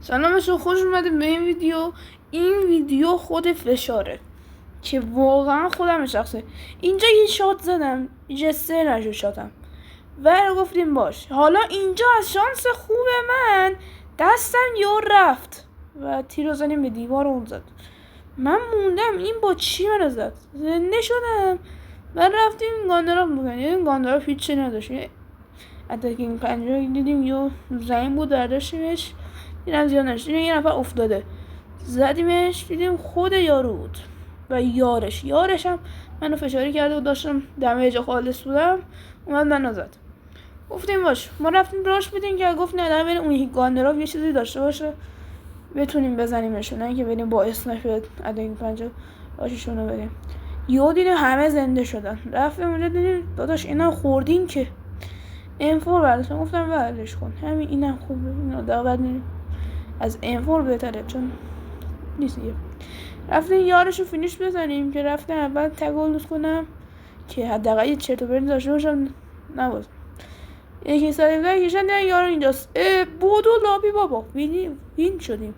سلام بچه‌ها، خوش اومدید به این ویدیو. این ویدیو خود فشاره که واقعا خودم شخصه. اینجا یه شات زدم، جسته نشد شاتم و گفتیم باش. حالا اینجا از شانس خوب من دستم یا رفت و تیر رو زدیم به دیوار اون زد. من موندم این با چی من زد، زنده شدم و رفتیم گاندراف بکنیم. یعنی گاندراف هیچی نداشت، اتاکینگ پنجره دیدیم یا زمین بود برداشتیمش، دیدم زیاد نشد، یه نفر افتاده زدیمش، دیدیم خود یارو بود و یارش هم منو فشاری کرده و داشتم دمیج خالص بودم، اومد منو زد. گفتیم باش، ما رفتیم راش بدیم که گفت نه در بین اون یکی گاندراف یه چیزی داشته باشه بتونیم بزنیمشون، نه که بریم با اسنایپر اتاکینگ پنجره باشیشونو بریم. یهو دیدیم همه زنده شدن، رفتیم اونجا دیدیم داداش اینا خوردین که انفور برداشتم، گفتم ورش کن، همین اینم خوبه، اینو دعوت نیم از انفور بهتره چون نیست دیگه. رفتیم یارشو فینیش بزنیم که رفتم اول تگو لوس کنم که حداقل یه چرت و پرت داشته باشم نباز. یکی سالی کشن دیدن یارو اینجاست، بودو لابی بابا وین شدیم.